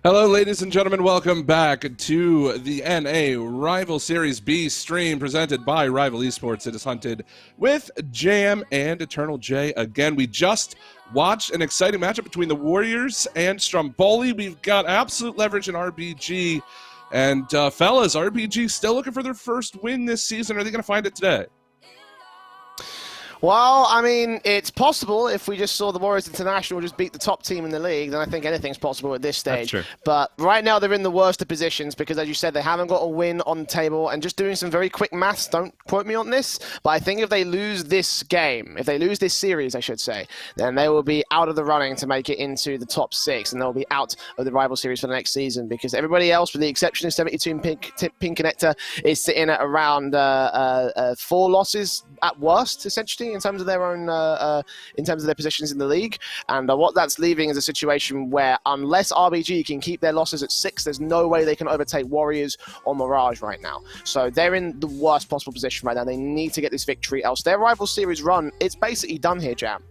Hello, ladies and gentlemen. Welcome back to the NA Rival Series B stream presented by Rival Esports. It is Hunted with Jam and Eternal J. Again, we just watched an exciting matchup between the Warriors and Stromboli. We've got absolute leverage in RBG. And fellas, RBG still looking for their first win this season. Are they going to find it today? Well, I mean, it's possible. If we just saw the Warriors International just beat the top team in the league, then I think anything's possible at this stage. That's true. But right now they're in the worst of positions because, as you said, they haven't got a win on the table. And just doing some very quick maths, don't quote me on this, but I think if they lose this game, if they lose this series, I should say, then they will be out of the running to make it into the top 6, and they'll be out of the Rival Series for the next season because everybody else, with the exception of 72 and Pink Connector, is sitting at around 4 losses at worst, essentially, in terms of their own, in terms of their positions in the league. And what that's leaving is a situation where unless RBG can keep their losses at 6, there's no way they can overtake Warriors or Mirage right now. So they're in the worst possible position right now. They need to get this victory, else their Rival Series run, it's basically done here, Jam.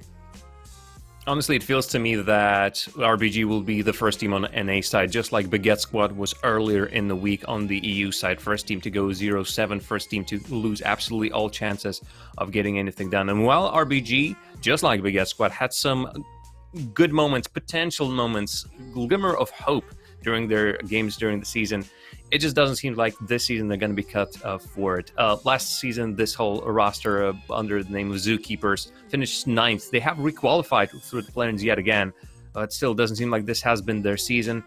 Honestly, it feels to me that RBG will be the first team on the NA side, just like Baguette Squad was earlier in the week on the EU side. First team to go 0-7, first team to lose absolutely all chances of getting anything done. And while RBG, just like Baguette Squad, had some good moments, potential moments, glimmer of hope during their games during the season, it just doesn't seem like this season they're going to be cut for it. Last season, this whole roster under the name of Zookeepers finished 9th. They have requalified through the play-ins yet again. It still doesn't seem like this has been their season.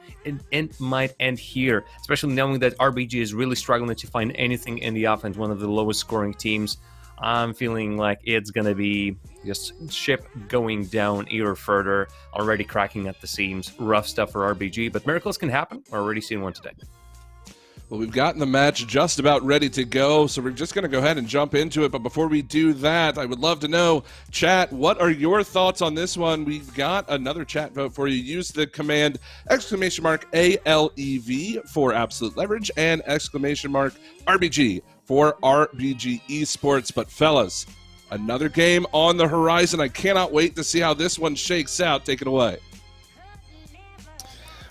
It might end here, especially knowing that RBG is really struggling to find anything in the offense, one of the lowest scoring teams. I'm feeling like it's going to be just ship going down even further, already cracking at the seams. Rough stuff for RBG, but miracles can happen. We're already seeing one today. Well, we've gotten the match just about ready to go, so we're just going to go ahead and jump into it. But before we do that, I would love to know, chat, what are your thoughts on this one? We've got another chat vote for you. Use the command !ALEV for Absolute Leverage and !RBG for RBG Esports. But fellas, another game on the horizon. I cannot wait to see how this one shakes out. Take it away.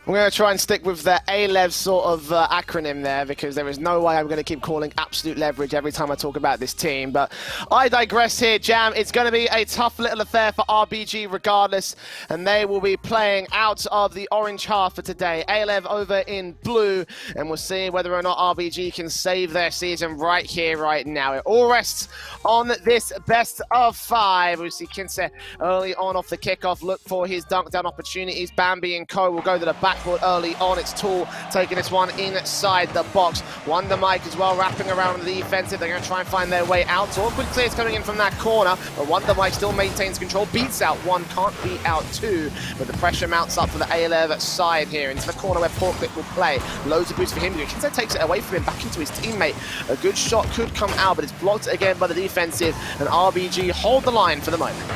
I'm going to try and stick with the ALEV sort of acronym there because there is no way I'm going to keep calling Absolute Leverage every time I talk about this team. But I digress here, Jam. It's going to be a tough little affair for RBG regardless, and they will be playing out of the orange half for today. ALEV over in blue, and we'll see whether or not RBG can save their season right here, right now. It all rests on this best of 5. We see Kinse early on off the kickoff, look for his dunk down opportunities. Bambi and Co will go to the backboard early on. It's Tool taking this one inside the box. Wonder Mike as well wrapping around the defensive. They're going to try and find their way out. Awkward clears coming in from that corner, but Wonder Mike still maintains control. Beats out 1, can't beat out 2, but the pressure mounts up for the ALEV side here into the corner where Porklet will play. Loads of boots for him. Kinse takes it away from him, back into his teammate. A good shot could come out, but it's blocked again by the defensive, and RBG hold the line for the moment.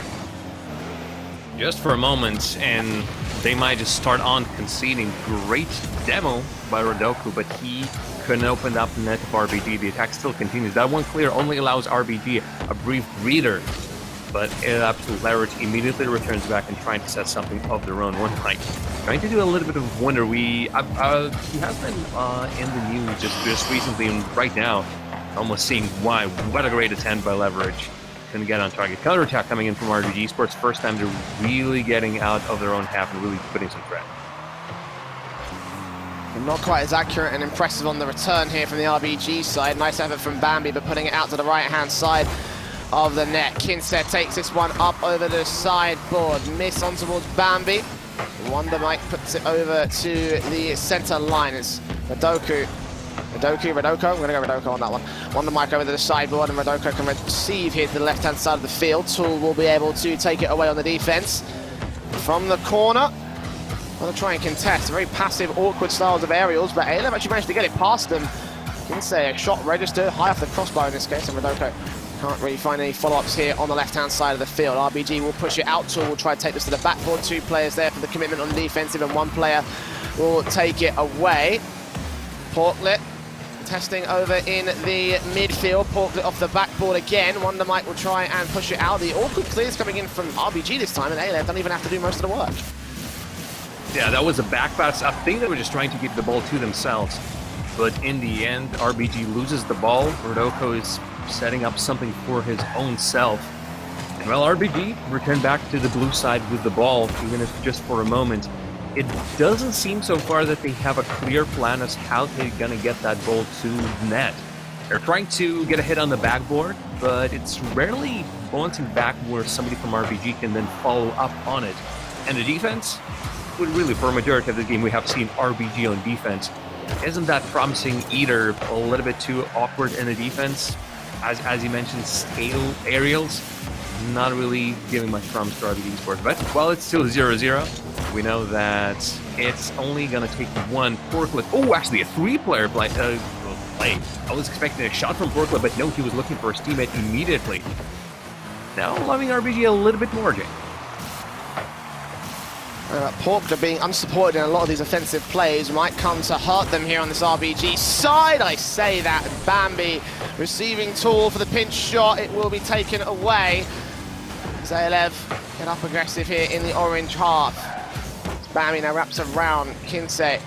Just for a moment, and they might just start on conceding. Great demo by Rodoku, but he couldn't open up the net of RBG. The attack still continues. That one clear only allows RBG a brief breather, but Absolute Leverage immediately returns back and trying to set something of their own. One night, trying to do a little bit of wonder. He has been in the news just recently, and right now, almost seeing why. What a great attempt by Leverage. Couldn't get on target. Counterattack coming in from RBG Esports. First time they're really getting out of their own half and really putting some threat. Not quite as accurate and impressive on the return here from the RBG side. Nice effort from Bambi, but putting it out to the right-hand side of the net. Kinse takes this one up over the sideboard. Miss on towards Bambi. Wonder Mike puts it over to the center line. It's Rodoku. I'm going to go Rodoku on that one. Wonder Mike over to the sideboard, and Rodoku can receive here to the left-hand side of the field. Tool will be able to take it away on the defense. From the corner, want to try and contest. Very passive, awkward styles of aerials, but ALEV actually managed to get it past them. Didn't say a shot register, high off the crossbar in this case, and Rodoku can't really find any follow-ups here on the left-hand side of the field. RBG will push it out. Tool will try to take this to the backboard. 2 players there for the commitment on the defensive, and 1 player will take it away. Portlet testing over in the midfield. Portlet off the backboard again. Wonder Mike will try and push it out. The awkward clears coming in from RBG this time, and ALEV don't even have to do most of the work. Yeah, that was a back pass. I think they were just trying to get the ball to themselves. But in the end, RBG loses the ball. Rodoko is setting up something for his own self. And well, RBG returned back to the blue side with the ball, even if just for a moment. It doesn't seem so far that they have a clear plan as how they're going to get that ball to net. They're trying to get a hit on the backboard, but it's rarely bouncing back where somebody from RBG can then follow up on it. And the defense, well, really for a majority of the game we have seen RBG on defense, isn't that promising either. A little bit too awkward in the defense. As you mentioned, scale aerials, not really giving much promise to RBG Esports. But while it's still 0-0, we know that it's only going to take one Porklet. Oh, actually a three-player play. I was expecting a shot from Porklet, but no, he was looking for his teammate immediately. Now loving RBG a little bit more, Jay. Porkler being unsupported in a lot of these offensive plays might come to hurt them here on this RBG side. I say that, and Bambi receiving tool for the pinch shot. It will be taken away. Zaylev get up aggressive here in the orange half. Bambi now wraps around Kinsey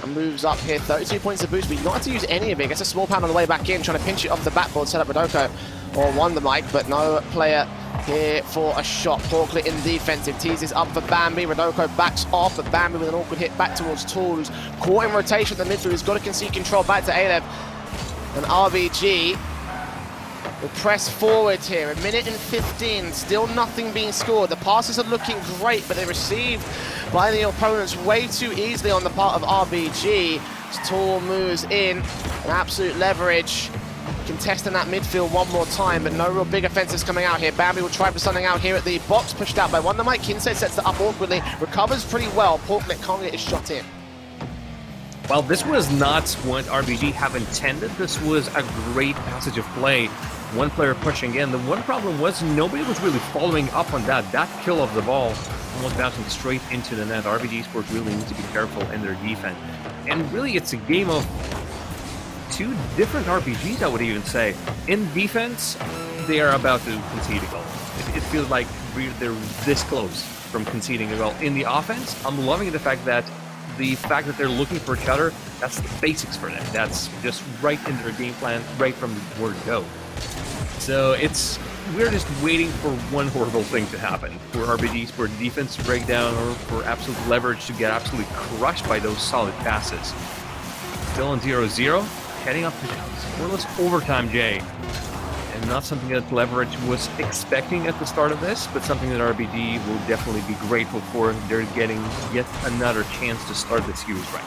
and moves up here. 32 points of boost, but you don't have to use any of it. Gets a small pound on the way back in, trying to pinch it off the backboard, set up Rodoko or Wonder Mike, but no player here for a shot. Porkler in defensive, teases up for Bambi. Rodoko backs off, but Bambi with an awkward hit back towards Tool, who's caught in rotation in the midfield. He's got to concede control back to Alev. And RBG will press forward here. 1 minute and 15, still nothing being scored. The passes are looking great, but they're received by the opponents way too easily on the part of RBG. As Tool moves in, an absolute leverage. Contesting that midfield one more time, but no real big offenses coming out here. Bambi will try for something out here at the box, pushed out by Wonder Mike. Kinsey sets it up awkwardly, recovers pretty well. Porklet can't get his shot in. Well, this was not what RBG have intended. This was a great passage of play. One player pushing in. The one problem was nobody was really following up on that. That kill of the ball almost bouncing straight into the net. RBG Esports really needs to be careful in their defense. And really, it's a game of two different RPGs, I would even say. In defense, they are about to concede a goal. It feels like they're this close from conceding a goal. In the offense, I'm loving the fact that they're looking for each other, that's the basics for them. That's just right in their game plan, right from the word go. So we're just waiting for one horrible thing to happen. For RBGs, for defense to break down, or for absolute leverage to get absolutely crushed by those solid passes. Still in 0-0. Heading up to scoreless overtime, Jay. And not something that Leverage was expecting at the start of this, but something that RBG will definitely be grateful for. They're getting yet another chance to start the series right.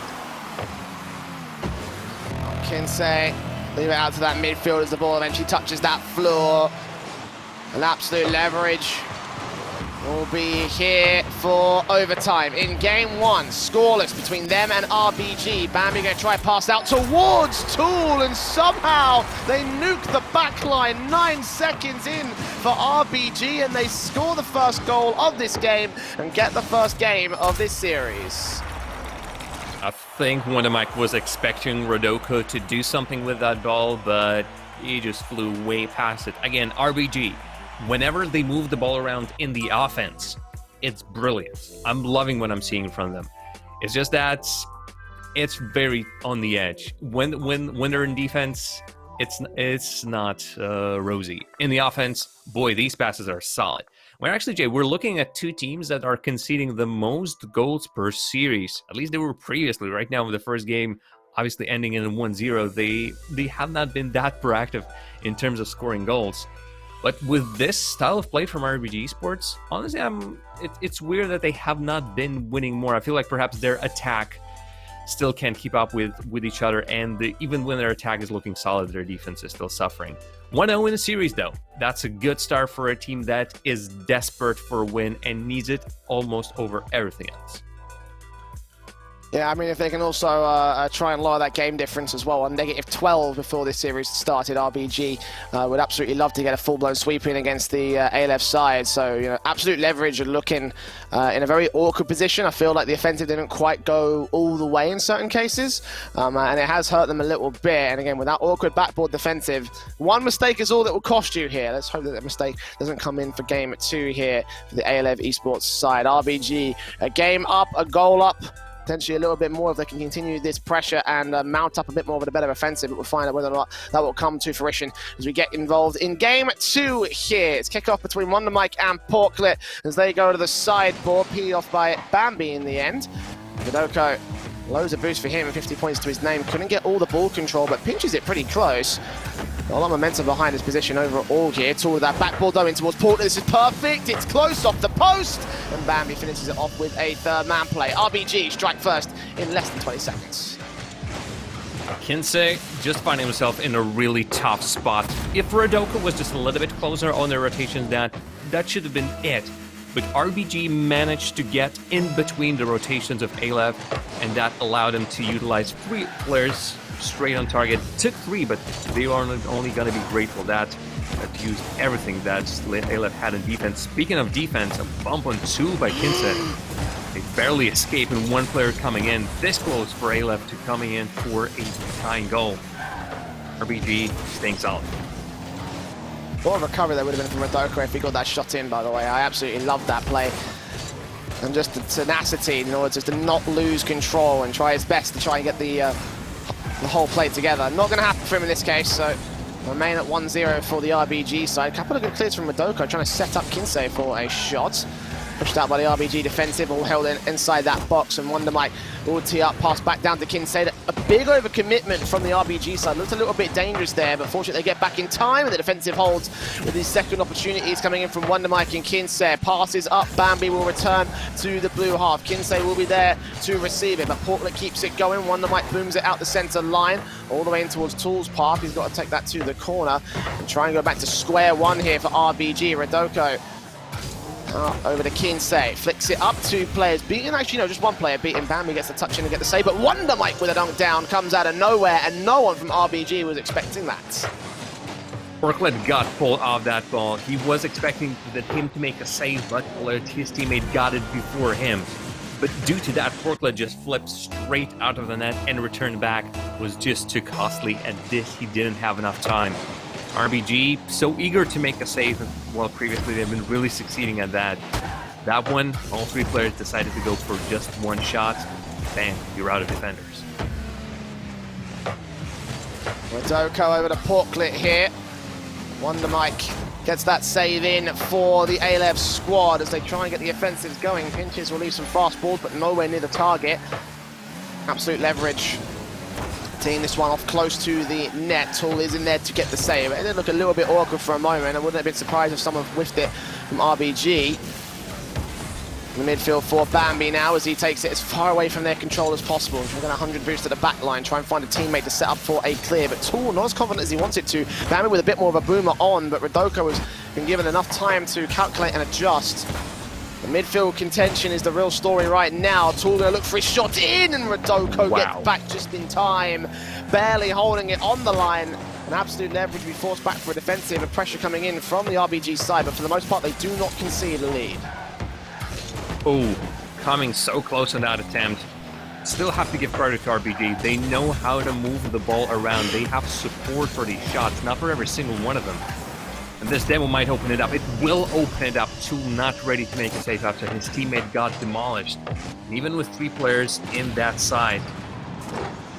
Kinsey, leave it out to that midfield as the ball eventually touches that floor. An absolute Leverage will be here for overtime in game one. Scoreless between them and RBG. Bambi going to try pass out towards Tool, and somehow they nuke the back line. 9 seconds in for RBG, and they score the first goal of this game and get the first game of this series. I think Wonder Mike was expecting Rodoko to do something with that ball, but he just flew way past it. Again, RBG, whenever they move the ball around in the offense, it's brilliant. I'm loving what I'm seeing from them. It's just that it's very on the edge. When they're in defense, it's not rosy. In the offense, boy, these passes are solid. Well, actually, Jay, we're looking at two teams that are conceding the most goals per series. At least they were previously. Right now, with the first game obviously ending in a 1-0, they have not been that proactive in terms of scoring goals. But with this style of play from RBG Esports, honestly, it's weird that they have not been winning more. I feel like perhaps their attack still can't keep up with each other, and even when their attack is looking solid, their defense is still suffering. 1-0 in the series, though. That's a good start for a team that is desperate for a win and needs it almost over everything else. Yeah, I mean, if they can also try and lower that game difference as well, on -12 before this series started, RBG would absolutely love to get a full-blown sweep in against the ALF side. So, you know, absolute leverage are looking in a very awkward position. I feel like the offensive didn't quite go all the way in certain cases, and it has hurt them a little bit. And again, with that awkward backboard defensive, one mistake is all that will cost you here. Let's hope that the mistake doesn't come in for game 2 here for the ALF Esports side. RBG, a game up, a goal up. Potentially a little bit more if they can continue this pressure and mount up a bit more of a better offensive, but we'll find out whether or not that will come to fruition as we get involved in game 2 here. It's kickoff between Wonder Mike and Porklet as they go to the sideboard, peed off by Bambi in the end. Vidoko, loads of boost for him, 50 points to his name. Couldn't get all the ball control, but pinches it pretty close. A lot of momentum behind his position overall here. Tool with that backboard though in towards Portland. This is perfect. It's close off the post. And Bambi finishes it off with a third man play. RBG strike first in less than 20 seconds. Kinsey just finding himself in a really tough spot. If Radoka was just a little bit closer on their rotation, that should have been it. But RBG managed to get in between the rotations of ALEV, and that allowed him to utilize 3 players straight on target. Took 3, but they are only going to be grateful that used everything that ALEV had in defense. Speaking of defense, a bump on 2 by Kinsey. They barely escape, and 1 player coming in. This close for ALEV to coming in for a tying goal. RBG staying solid. What a recovery that would have been from Radoka if he got that shot in, by the way. I absolutely love that play. And just the tenacity in order just to not lose control and try his best to try and get the whole play together. Not going to happen for him in this case, so remain at 1-0 for the RBG side. A couple of good clears from Radoka, trying to set up Kinsey for a shot. Pushed out by the RBG defensive, all held in inside that box, and Wonder Mike will tee up, pass back down to Kinsey. A big overcommitment from the RBG side. Looks a little bit dangerous there, but fortunately they get back in time, and the defensive holds with these second opportunities coming in from Wonder Mike and Kinsey. Passes up, Bambi will return to the blue half. Kinsey will be there to receive it, but Portlet keeps it going. Wonder Mike booms it out the center line, all the way in towards Tool's path. He's got to take that to the corner and try and go back to square one here for RBG. Radoko over to Kinsey, flicks it up, 2 players beating, actually no, just 1 player beating. Bambi gets the touch in and get the save, but Wonder Mike with a dunk down comes out of nowhere, and no one from RBG was expecting that. Porklet got pulled off that ball. He was expecting him to make a save, but his teammate got it before him. But due to that, Porklet just flipped straight out of the net, and return back was just too costly. At this, he didn't have enough time. RBG, so eager to make a save, while previously they've been really succeeding at that. That one, all 3 players decided to go for just 1 shot. Bam, you're out of defenders. Radoko over to Porklet here. Wonder Mike gets that save in for the ALEV squad as they try and get the offensives going. Pinches will leave some fast balls, but nowhere near the target. Absolute leverage. Teeing this one off close to the net. Tool is in there to get the save. It did look a little bit awkward for a moment. I wouldn't have been surprised if someone whiffed it from RBG. In the midfield for Bambi now as he takes it as far away from their control as possible. We're going to 100 boost to the back line, try and find a teammate to set up for a clear. But Tool not as confident as he wanted to. Bambi with a bit more of a boomer on, but Radoko has been given enough time to calculate and adjust. The midfield contention is the real story right now. Tool going to look for his shot in, and Radoko gets back just in time. Barely holding it on the line. An absolute leverage, we forced back for a defensive, and pressure coming in from the RBG side, but for the most part they do not concede a lead. Oh, coming so close on that attempt. Still have to give credit to RBG. They know how to move the ball around. They have support for these shots, not for every single one of them. And this demo might open it up. It will open it up. Tool not ready to make a save after his teammate got demolished. And even with 3 players in that side,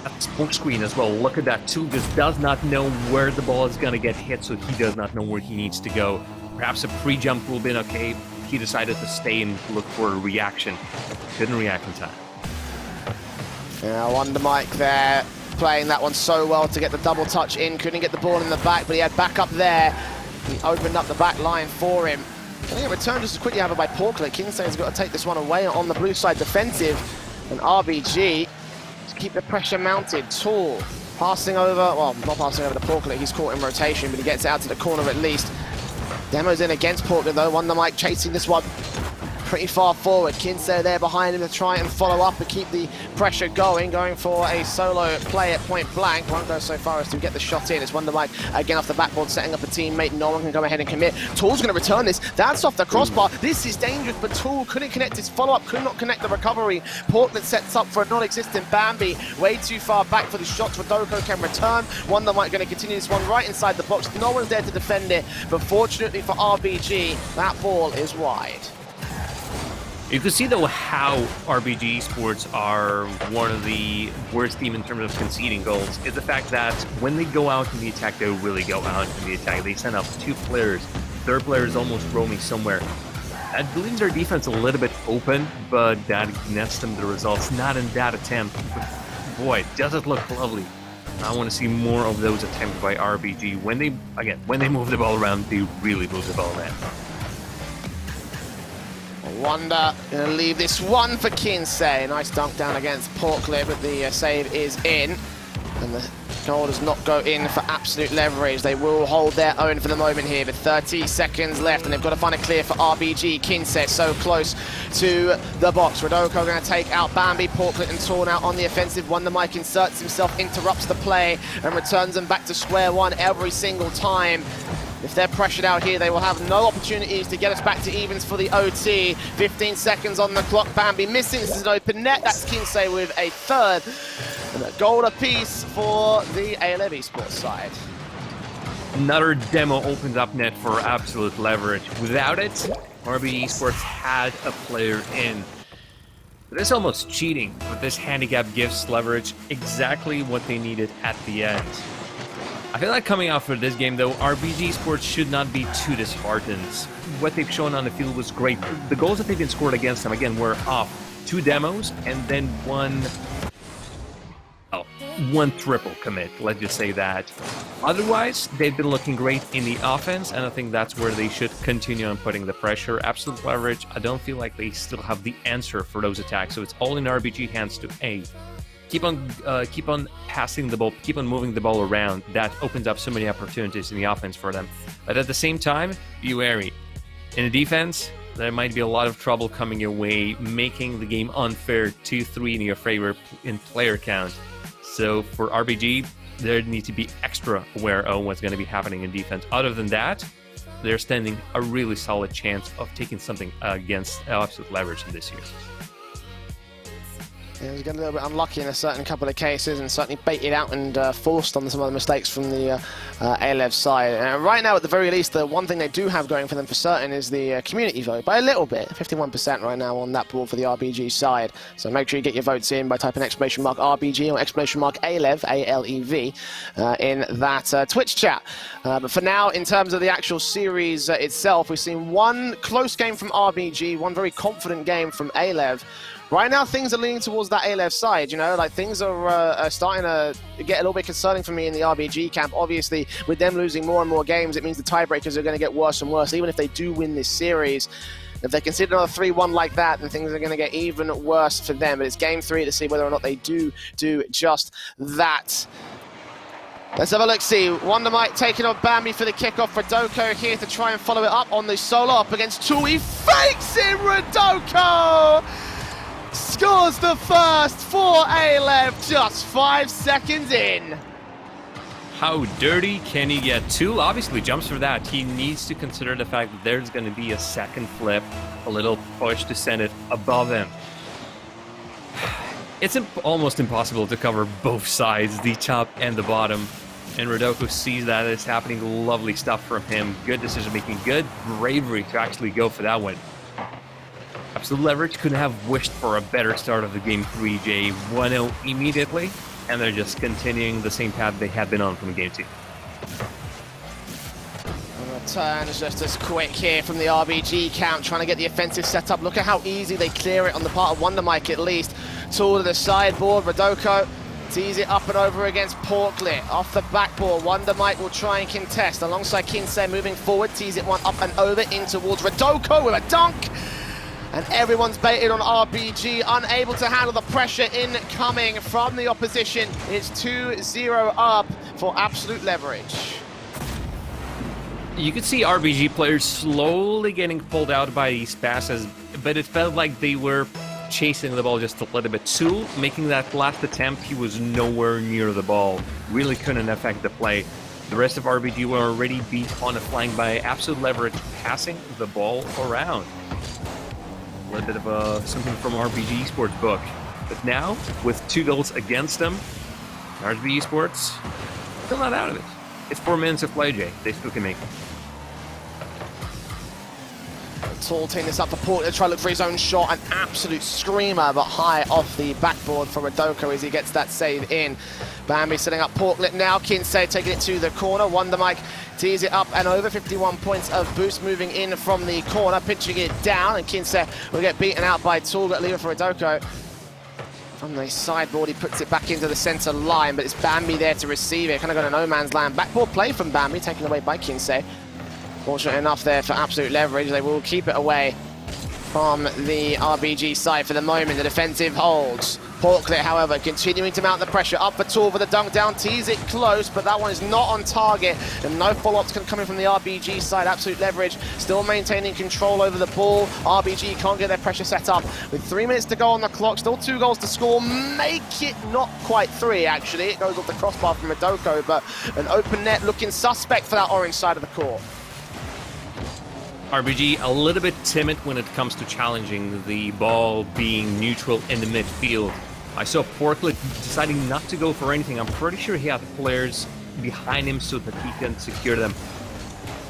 that smoke screen as well. Look at that. Tool just does not know where the ball is going to get hit, so he does not know where he needs to go. Perhaps a pre-jump would have been okay. He decided to stay and look for a reaction. Didn't react in time. Yeah, Wonder Mike there, playing that one so well to get the double touch in. Couldn't get the ball in the back, but he had backup there. He opened up the back line for him. I think it returned just as quickly however by Porklet. Kinsey's got to take this one away on the blue side defensive. And RBG to keep the pressure mounted. Tool passing over, well, not passing over to Porklet. He's caught in rotation, but he gets out to the corner at least. Demo's in against Porklet though. Wonder Mike chasing this one pretty far forward. Kinsey there behind him to try and follow up and keep the pressure going for a solo play at point blank. Won't go so far as to get the shot in. It's Wonder Mike again off the backboard, setting up a teammate. No one can go ahead and commit. Tool's going to return this. That's off the crossbar. This is dangerous, but Tool couldn't connect his follow-up, could not connect the recovery. Portland sets up for a non-existent Bambi. Way too far back for the shots. Rodoko can return. Wonder Mike going to continue this one right inside the box. No one's there to defend it, but fortunately for RBG, that ball is wide. You can see, though, how RBG Esports are one of the worst team in terms of conceding goals is the fact that when they go out in the attack, they really go out in the attack. They send up 2 players. Third player is almost roaming somewhere. That leaves their defense a little bit open, but that nets them the results. Not in that attempt. But boy, does it look lovely. I want to see more of those attempts by RBG. When they move the ball around, they really move the ball around. Wonder going to leave this one for Kinsey. Nice dunk down against Portland, but the save is in. And the goal does not go in for absolute leverage. They will hold their own for the moment here, but 30 seconds left, and they've got to find a clear for RBG. Kinsey so close to the box. Rodoko going to take out Bambi. Portland and Tool now on the offensive. Wonder Mike inserts himself, interrupts the play, and returns them back to square one every single time. If they're pressured out here, they will have no opportunities to get us back to evens for the OT. 15 seconds on the clock. Bambi missing. This is an open net. That's Kinsey with a third. And a goal apiece for the ALF Esports side. Another demo opens up net for absolute leverage. Without it, RBG Esports had a player in. But it's almost cheating, but this handicap gives leverage exactly what they needed at the end. I feel like coming out for this game, though, RBG Esports should not be too disheartened. What they've shown on the field was great. The goals that they've been scored against them, again, were off 2 demos and then one triple commit, let's just say that. Otherwise, they've been looking great in the offense, and I think that's where they should continue on putting the pressure. Absolute leverage, I don't feel like they still have the answer for those attacks, so it's all in RBG hands to keep on passing the ball, keep on moving the ball around. That opens up so many opportunities in the offense for them. But at the same time, be wary. In the defense, there might be a lot of trouble coming your way, making the game unfair, 2-3 in your favor in player count. So for RBG, they need to be extra aware of what's going to be happening in defense. Other than that, they're standing a really solid chance of taking something against absolute leverage in this year. Yeah, he's got a little bit unlucky in a certain couple of cases and certainly baited out and forced on some of the mistakes from the ALEV side. Right now, at the very least, the one thing they do have going for them for certain is the community vote, by a little bit, 51% right now on that board for the RBG side. So make sure you get your votes in by typing !RBG or !ALEV, A-L-E-V, in that Twitch chat. But for now, in terms of the actual series itself, we've seen one close game from RBG, one very confident game from ALEV. Right now, things are leaning towards that ALEV side, you know, like things are starting to get a little bit concerning for me in the RBG camp. Obviously, with them losing more and more games, it means the tiebreakers are going to get worse and worse, even if they do win this series. If they consider another 3-1 like that, then things are going to get even worse for them. But it's game 3 to see whether or not they do just that. Let's have a look-see. Wonder Mike taking on Bambi for the kickoff. Rodoko here to try and follow it up on the solo up against Tool. He fakes it, Rodoko! Scores the first for ALEV just 5 seconds in. How dirty can he get? Tool obviously jumps for that. He needs to consider the fact that there's going to be a second flip, a little push to send it above him. It's almost impossible to cover both sides, the top and the bottom. And Rodoko sees that it's happening. Lovely stuff from him. Good decision making, good bravery to actually go for that one. Absolute Leverage couldn't have wished for a better start of the game 3J. 1-0 immediately, and they're just continuing the same path they had been on from game 2. Turn is just as quick here from the RBG camp, trying to get the offensive set up. Look at how easy they clear it on the part of Wonder Mike at least. Tool to the sideboard, Rodoko tees it up and over against Portlet. Off the backboard, Wonder Mike will try and contest alongside Kinsey moving forward, tees it one up and over in towards Rodoko with a dunk. And everyone's baited on RBG, unable to handle the pressure incoming from the opposition. It's 2-0 up for Absolute Leverage. You could see RBG players slowly getting pulled out by these passes, but it felt like they were chasing the ball just a little bit. Tool, making that last attempt, he was nowhere near the ball. Really couldn't affect the play. The rest of RBG were already beat on the flank by absolute leverage, passing the ball around. A little bit of something from RBG Esports book. But now, with 2 goals against them, RBG Esports still not out of it. It's 4 minutes of play, Jay. They still can make it. Tall teeing this up for Port to try to look for his own shot. An absolute screamer, but high off the backboard for Radoko as he gets that save in. Bambi setting up Portlet now. Kinsey taking it to the corner. Wonder Mike tees it up and over. 51 points of boost moving in from the corner, pitching it down, and Kinsey will get beaten out by Tool, but leave it for Radoko. From the sideboard, he puts it back into the center line, but it's Bambi there to receive it. Kind of got a no man's land. Backboard play from Bambi, taken away by Kinsey. Fortunate enough there for absolute leverage. They will keep it away from the RBG side for the moment. The defensive holds. Portlet, however, continuing to mount the pressure. Up for Tool for the dunk down. Tees it close, but that one is not on target. And no follow-ups coming from the RBG side. Absolute leverage. Still maintaining control over the ball. RBG can't get their pressure set up. With 3 minutes to go on the clock. Still 2 goals to score. Make it not quite 3, actually. It goes off the crossbar from Radoko, but an open net looking suspect for that orange side of the court. RBG a little bit timid when it comes to challenging the ball being neutral in the midfield. I saw Portlet deciding not to go for anything. I'm pretty sure he had players behind him so that he can secure them.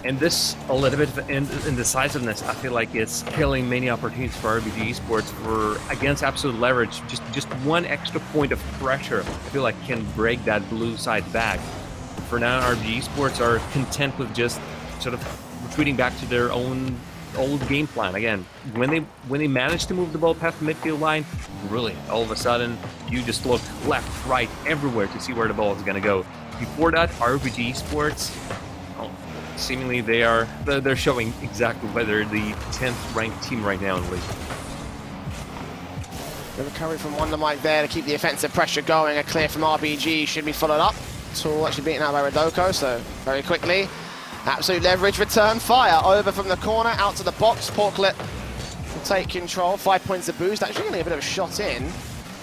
And this, a little bit of indecisiveness, I feel like it's killing many opportunities for RBG Esports for against absolute leverage. Just 1 extra point of pressure, I feel like can break that blue side back. For now, RBG Esports are content with just sort of retreating back to their own old game plan. Again, when they manage to move the ball past the midfield line, really, all of a sudden, you just look left, right, everywhere to see where the ball is going to go. Before that, RBG Esports, well, seemingly they're showing exactly whether the 10th ranked team right now in the league. The recovery from Wonder Mike there to keep the offensive pressure going. A clear from RBG should be followed up. Tool actually beaten out by Radoko, so very quickly. Absolute leverage, return fire over from the corner, out to the box. Portlet will take control, 5 points of boost. Actually getting a bit of a shot in.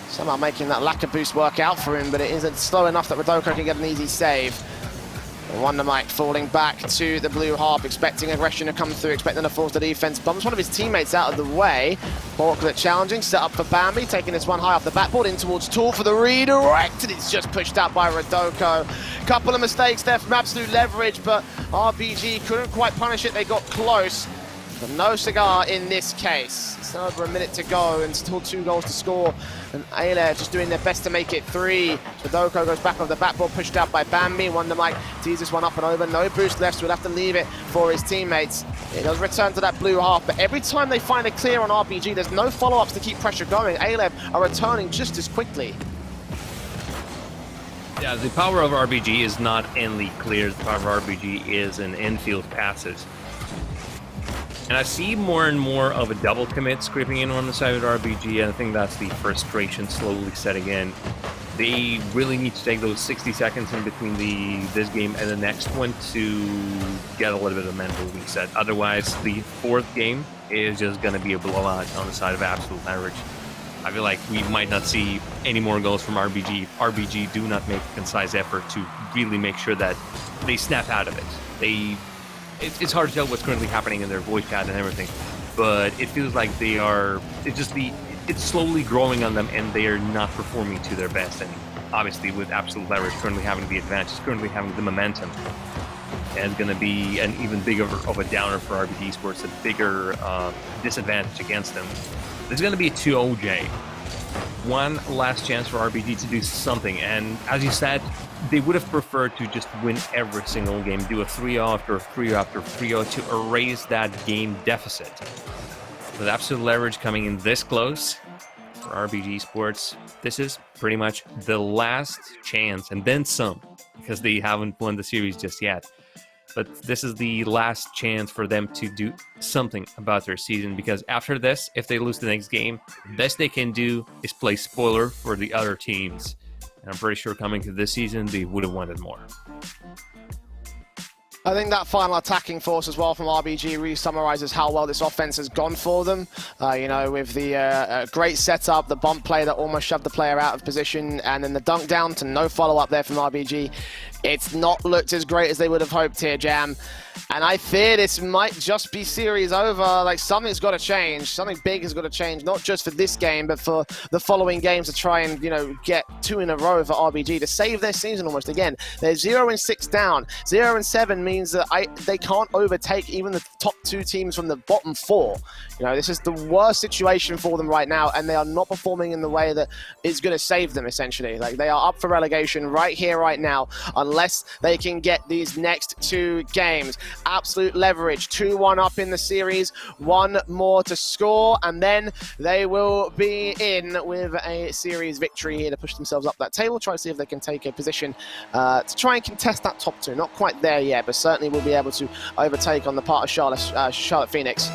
Somehow making that lack of boost work out for him, but it isn't slow enough that Radoko can get an easy save. Wonder Mike falling back to the blue half, expecting aggression to come through, expecting to force the defense. Bumps one of his teammates out of the way. Portlet challenging, set up for Bambi, taking this one high off the backboard in towards Tool for the redirect, and it's just pushed out by Radoko. Couple of mistakes there from absolute leverage, but RBG couldn't quite punish it. They got close, but no cigar in this case. Still over a minute to go and still 2 goals to score. And Ayla just doing their best to make it 3. Radoko goes back off the backboard, pushed out by Bambi. Wonder Mike tees this one up and over. No boost left, so we'll have to leave it for his teammates. It does return to that blue half, but every time they find a clear on RBG, there's no follow-ups to keep pressure going. Alev are returning just as quickly. Yeah, the power of RBG is not in the clears. The power of RBG is in infield passes. And I see more and more of a double commit creeping in on the side of RBG, and I think that's the frustration slowly setting in. They really need to take those 60 seconds in between this game and the next one to get a little bit of mental reset. Otherwise, the 4th game is just going to be a blowout on the side of absolute leverage. I feel like we might not see any more goals from RBG. RBG do not make a concise effort to really make sure that they snap out of it. It's hard to tell what's currently happening in their voice chat and everything, but it feels like it's slowly growing on them, and they are not performing to their best. And obviously, with absolute leverage currently having the advantage, currently having the momentum, and it's going to be an even bigger of a downer for RBG Esports, a bigger disadvantage against them. There's going to be a 2-0J. One last chance for RBG to do something, and as you said, they would have preferred to just win every single game, do a 3-0 after a 3-0 after 3-0 to erase that game deficit. With absolute leverage coming in this close for RBG Esports, this is pretty much the last chance, and then some, because they haven't won the series just yet. But this is the last chance for them to do something about their season, because after this, if they lose the next game, the best they can do is play spoiler for the other teams. And I'm pretty sure coming to this season, they would have wanted more. I think that final attacking force as well from RBG really summarizes how well this offense has gone for them. You know, with the great setup, the bump play that almost shoved the player out of position, and then the dunk down to no follow-up there from RBG. It's not looked as great as they would have hoped here, Jam. And I fear this might just be series over. Like, something's got to change. Something big has got to change, not just for this game, but for the following games to try and, you know, get 2 in a row for RBG to save their season almost again. They're 0-6 down. 0-7 means that they can't overtake even the top 2 teams from the bottom 4. You know, this is the worst situation for them right now, and they are not performing in the way that is going to save them, essentially. Like, they are up for relegation right here, right now, unless they can get these next 2 games. Absolute leverage, 2-1 up in the series, 1 more to score, and then they will be in with a series victory here to push themselves up that table, try to see if they can take a position to try and contest that top 2. Not quite there yet, but certainly will be able to overtake on the part of Charlotte Phoenix.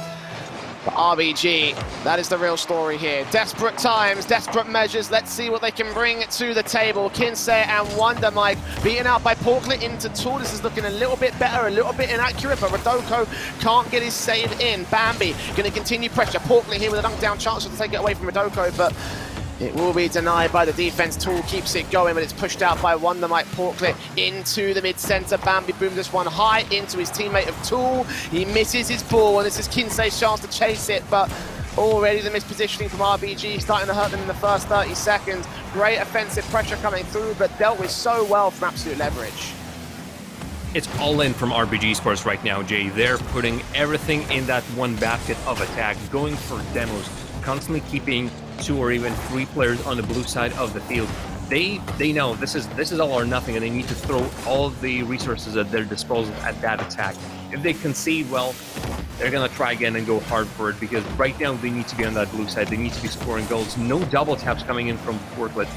But RBG, that is the real story here. Desperate times, desperate measures. Let's see what they can bring to the table. Kinsey and Wonder Mike beaten out by Porklet into Tool. This is looking a little bit better, a little bit inaccurate, but Rodoko can't get his save in. Bambi going to continue pressure. Porklet here with a dunk down chance to take it away from Rodoko, but it will be denied by the defense. Tool keeps it going, but it's pushed out by Wonder Mike Porklet into the mid-center. Bambi booms this one high into his teammate of Tool. He misses his ball, and this is Kinsey's chance to chase it, but already the mispositioning from RBG starting to hurt them in the first 30 seconds. Great offensive pressure coming through, but dealt with so well from absolute leverage. It's all in from RBG Esports right now, Jay. They're putting everything in that one basket of attack, going for demos, constantly keeping 2 or even 3 players on the blue side of the field. They know this is all or nothing, and they need to throw all the resources at their disposal at that attack. If they concede, well, they're gonna try again and go hard for it, because right now they need to be on that blue side. They need to be scoring goals. No double taps coming in from Portlet.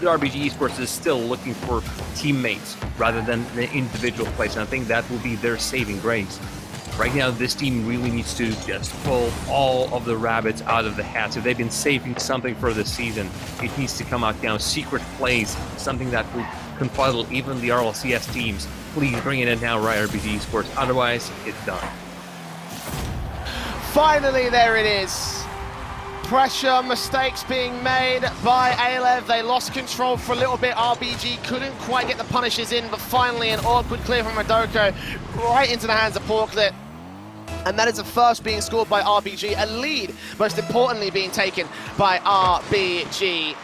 The RBG Esports is still looking for teammates rather than the individual plays, and I think that will be their saving grace. Right now, this team really needs to just pull all of the rabbits out of the hat. If they've been saving something for this season, it needs to come out now. Secret plays, something that will confuddle even the RLCS teams. Please bring it in now, right, RBG Esports. Otherwise, it's done. Finally, there it is. Pressure, mistakes being made by Alev. They lost control for a little bit. RBG couldn't quite get the punishes in, but finally an awkward clear from Rodoko right into the hands of Porklet. And that is the first being scored by RBG. A lead, most importantly, being taken by RBG.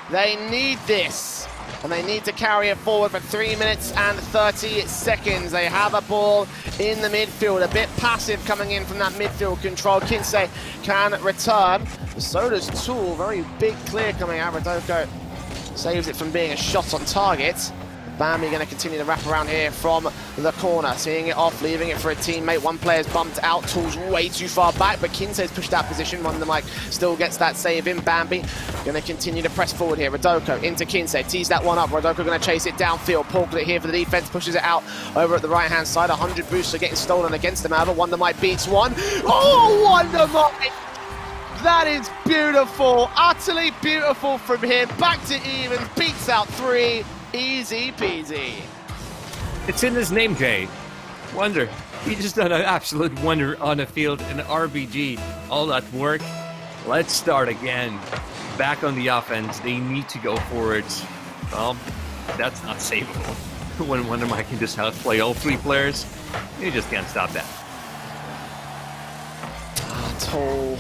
They need this, and they need to carry it forward for 3 minutes and 30 seconds. They have a ball in the midfield, a bit passive coming in from that midfield control. Kinsey can return. So does Tool, very big clear coming out. Rodoko saves it from being a shot on target. Bambi going to continue to wrap around here from the corner, seeing it off, leaving it for a teammate. One player's bumped out, Tool's way too far back, but Kinsey's pushed that position. Wonder Mike still gets that save in. Bambi going to continue to press forward here. Rodoko into Kinsey, tees that one up. Rodoko going to chase it downfield. Porklet here for the defense, pushes it out over at the right-hand side. 100 boosts are getting stolen against them, however. Wonder Mike beats one. Oh, Wonder Mike! That is beautiful, utterly beautiful from him. Back to even, beats out 3. Easy peasy. It's in his name, Jay. Wonder. He just done an absolute wonder on the field in RBG. All that work. Let's start again. Back on the offense. They need to go for it. Well, that's not savable. When Wonder Mike can just outplay all 3 players, you just can't stop that. Tall.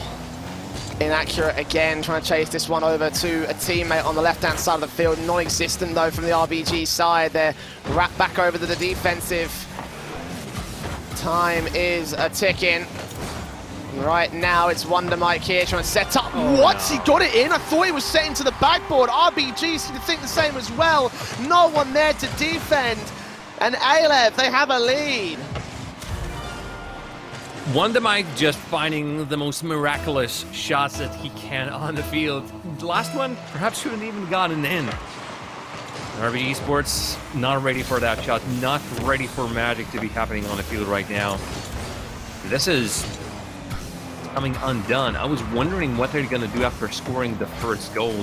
Inaccurate again, trying to chase this one over to a teammate on the left-hand side of the field. Non-existent, though, from the RBG side. They're wrapped back over to the defensive. Time is a-ticking. Right now, it's Wonder Mike here trying to set up. Oh, what? No. He got it in? I thought he was setting to the backboard. RBG seem to think the same as well. No one there to defend. And Alev, they have a lead. Wonder Mike just finding the most miraculous shots that he can on the field. The last one perhaps shouldn't even gotten in. RBG Esports not ready for that shot, not ready for magic to be happening on the field right now. This is coming undone. I was wondering what they're going to do after scoring the first goal.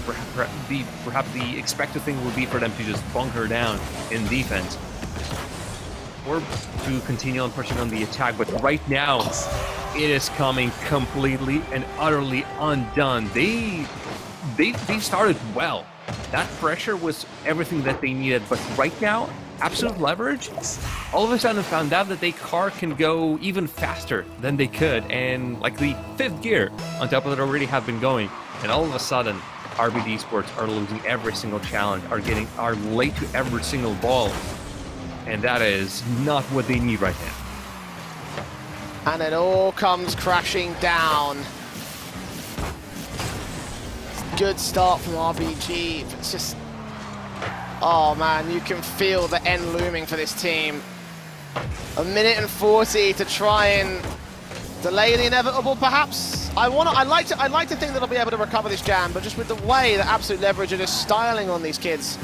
Perhaps the expected thing would be for them to just bunker down in defense. or to continue on pushing on the attack, but right now it is coming completely and utterly undone. They started well. That pressure was everything that they needed, but right now, Absolute Leverage all of a sudden found out that their car can go even faster than they could, and like the 5th gear on top of it already have been going, and all of a sudden RBG Esports are losing every single challenge, are late to every single ball, and that is not what they need right now. And it all comes crashing down. Good start from RBG, but it's just, oh man, you can feel the end looming for this team. 1 minute and 40 to try and delay the inevitable, perhaps. I'd like to think that they'll be able to recover this jam, but just with the way that Absolute Leverage are just styling on these kids,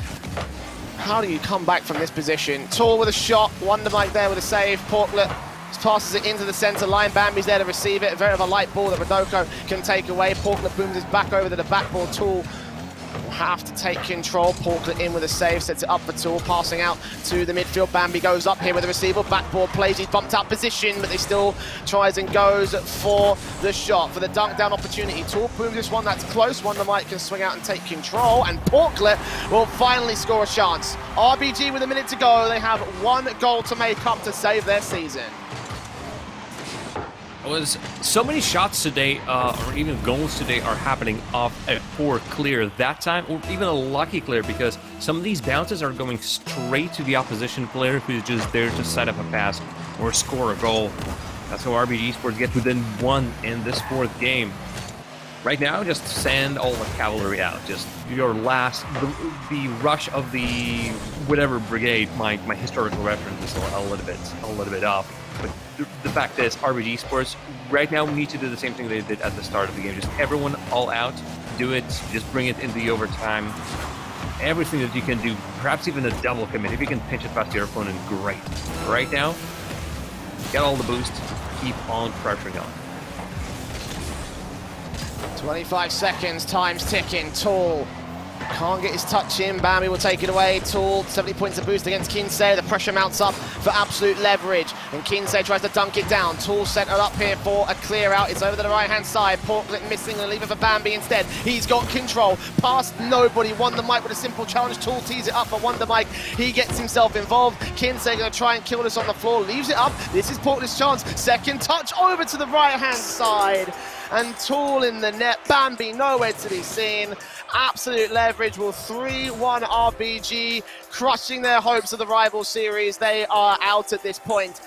how do you come back from this position? Tall with a shot, Wonder Mike there with a save, Portlet passes it into the center line, Bambi's there to receive it, a very of a light ball that Rodoko can take away. Portlet booms his back over to the backboard. Tool will have to take control. Portlet in with a save, sets it up for Tool, passing out to the midfield. Bambi goes up here with a receiver, backboard plays, he's bumped out position, but they still tries and goes for the shot, for the dunk down opportunity. Tool booms this one, that's close. Wonder Mike can swing out and take control, and Portlet will finally score a chance. RBG with a minute to go, they have 1 goal to make up to save their season. Was so many shots today, or even goals today, are happening off a poor clear that time, or even a lucky clear, because some of these bounces are going straight to the opposition player who's just there to set up a pass or score a goal. That's how RBG Esports get within 1 in this 4th game. Right now, just send all the cavalry out. Just your last, the rush of the whatever brigade. My historical reference is a little bit off. But the fact is, RBG Esports right now we need to do the same thing they did at the start of the game. Just everyone all out, do it. Just bring it into the overtime. Everything that you can do, perhaps even a double commit. If you can pinch it past your opponent, great. Right now, get all the boost. Keep on pressuring on. 25 seconds, time's ticking. Tall can't get his touch in. Bambi will take it away. Tall, 70 points of boost against Kinsey. The pressure mounts up for Absolute Leverage, and Kinsey tries to dunk it down. Tall centered up here for a clear out. It's over to the right hand side. Portlet missing and leave it for Bambi instead. He's got control. Past nobody. Wonder Mike with a simple challenge. Tall tees it up for Wonder Mike. He gets himself involved. Kinsey going to try and kill this on the floor. Leaves it up. This is Portlet's chance. Second touch over to the right hand side. And Tool in the net. Bambi nowhere to be seen. Absolute Leverage will 3-1 RBG, crushing their hopes of the rival series. They are out at this point.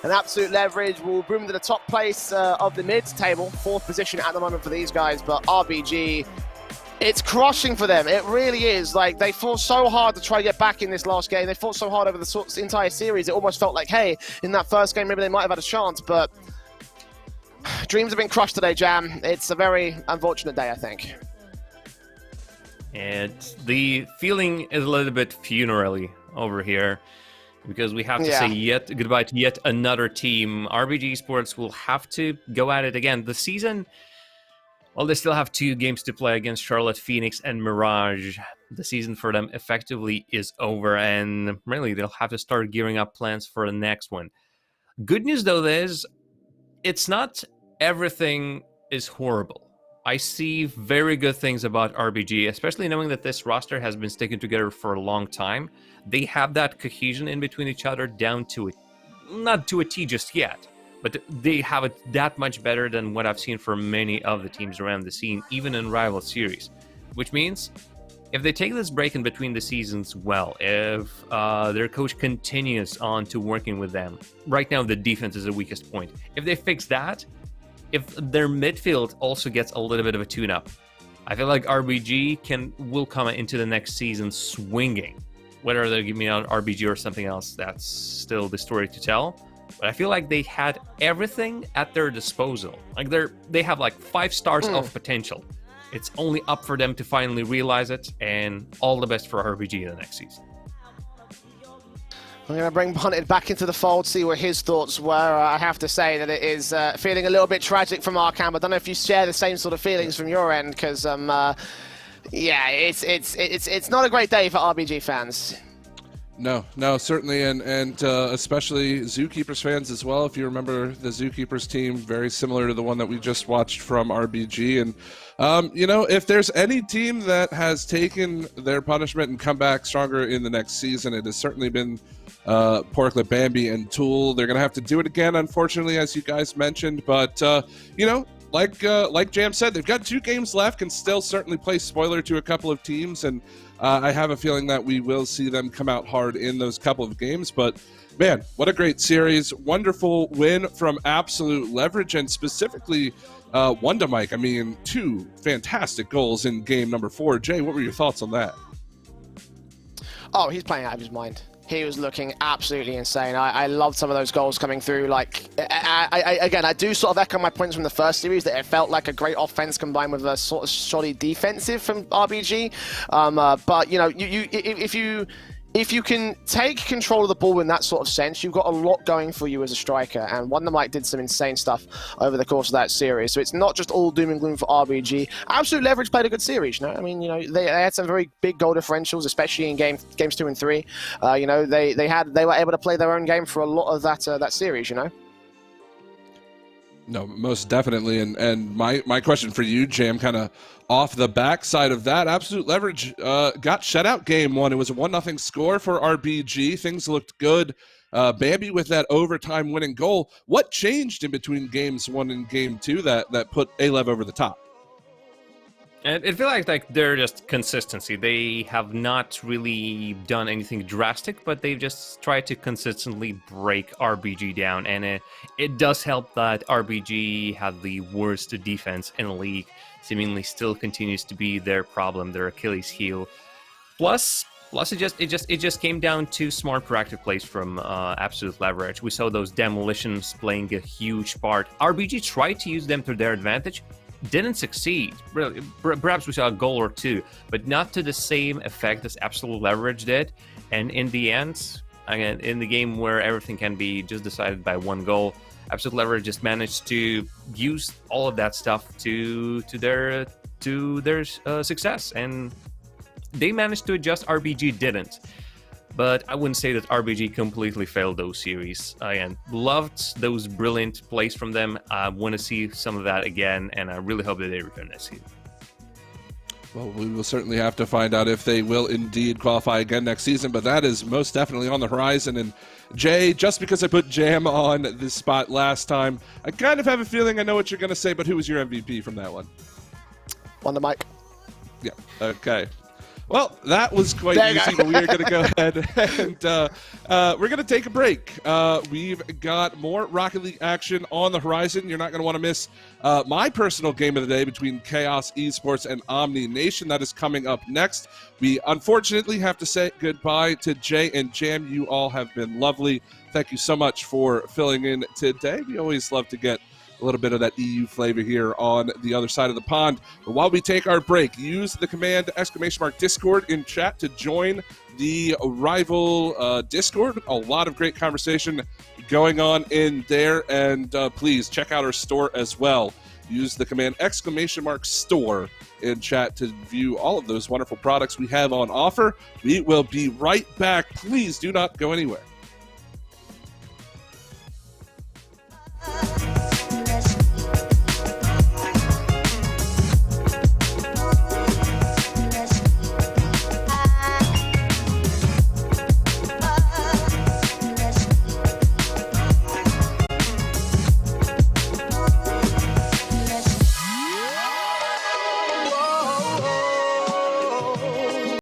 And Absolute Leverage will boom to the top place of the mid-table, 4th position at the moment for these guys. But RBG, it's crushing for them. It really is. Like, they fought so hard to try to get back in this last game. They fought so hard over the entire series. It almost felt like, hey, in that first game, maybe they might have had a chance. But dreams have been crushed today, Jam. It's a very unfortunate day, I think. And the feeling is a little bit funerally over here, because we have to say goodbye to yet another team. RBG Esports will have to go at it again. The season, well, they still have 2 games to play against Charlotte, Phoenix, and Mirage. The season for them effectively is over, and really they'll have to start gearing up plans for the next one. Good news, though, is it's not everything is horrible. I see very good things about RBG, especially knowing that this roster has been sticking together for a long time. They have that cohesion in between each other down to it, not to a T just yet, but they have it that much better than what I've seen from many of the teams around the scene, even in rival series. Which means, if they take this break in between the seasons well, if their coach continues on to working with them, right now the defense is the weakest point. If they fix that, if their midfield also gets a little bit of a tune-up, I feel like RBG will come into the next season swinging. Whether they'll give me an RBG or something else, that's still the story to tell. But I feel like they had everything at their disposal. Like they have like 5 stars of potential. It's only up for them to finally realize it, and all the best for RBG in the next season. I'm going to bring Bunted back into the fold, see what his thoughts were. I have to say that it is feeling a little bit tragic from our camp. I don't know if you share the same sort of feelings from your end, because yeah, it's not a great day for RBG fans. No, certainly, and especially Zookeepers fans as well. If you remember the Zookeepers team, very similar to the one that we just watched from RBG. And, if there's any team that has taken their punishment and come back stronger in the next season, it has certainly been Porklet, Bambi, and Tool. They're going to have to do it again, unfortunately, as you guys mentioned. But, like Jam said, they've got 2 games left, can still certainly play spoiler to a couple of teams, and I have a feeling that we will see them come out hard in those couple of games. But man, what a great series. Wonderful win from Absolute Leverage, and specifically Wonder Mike. I mean, 2 fantastic goals in game number 4. Jay, what were your thoughts on that? Oh, he's playing out of his mind. He was looking absolutely insane. I loved some of those goals coming through. Like, I do sort of echo my points from the first series that it felt like a great offense combined with a sort of shoddy defensive from RBG. But if you can take control of the ball in that sort of sense, you've got a lot going for you as a striker. And Wonder Mike did some insane stuff over the course of that series. So it's not just all doom and gloom for RBG. Absolute Leverage played a good series. I mean, they had some very big goal differentials, especially in games 2 and 3. They were able to play their own game for a lot of that series. No, most definitely. And my question for you, Jam, kind of off the backside of that, Absolute Leverage got shut out game 1. It was a 1-0 score for RBG. Things looked good. Bambi with that overtime winning goal. What changed in between games 1 and game 2 that put A-Lev over the top? And it feels like they're just consistency. They have not really done anything drastic, but they've just tried to consistently break RBG down. And it does help that RBG had the worst defense in the league. Seemingly still continues to be their problem, their Achilles heel. Plus it just came down to smart proactive plays from Absolute Leverage. We saw those demolitions playing a huge part. RBG tried to use them to their advantage. Didn't succeed. Really, perhaps we saw a goal or 2, but not to the same effect as Absolute Leverage did. And in the end, again, in the game where everything can be just decided by 1 goal, Absolute Leverage just managed to use all of that stuff to their success, and they managed to adjust. RBG didn't. But I wouldn't say that RBG completely failed those series. I loved those brilliant plays from them. I want to see some of that again, and I really hope that they return next season. Well, we will certainly have to find out if they will indeed qualify again next season, but that is most definitely on the horizon. And Jay, just because I put Jam on this spot last time, I kind of have a feeling I know what you're going to say, but who was your MVP from that one? Wonder Mike. Yeah, okay. Well, that was quite easy, but we are going to go ahead and we're going to take a break. We've got more Rocket League action on the horizon. You're not going to want to miss my personal game of the day between Chaos Esports and Omni Nation. That is coming up next. We unfortunately have to say goodbye to Jay and Jam. You all have been lovely. Thank you so much for filling in today. We always love to get a little bit of that EU flavor here on the other side of the pond. But while we take our break, use the command !Discord in chat to join the Rival Discord. A lot of great conversation going on in there, and please check out our store as well. Use the command !Store in chat to view all of those wonderful products we have on offer. We will be right back. Please do not go anywhere.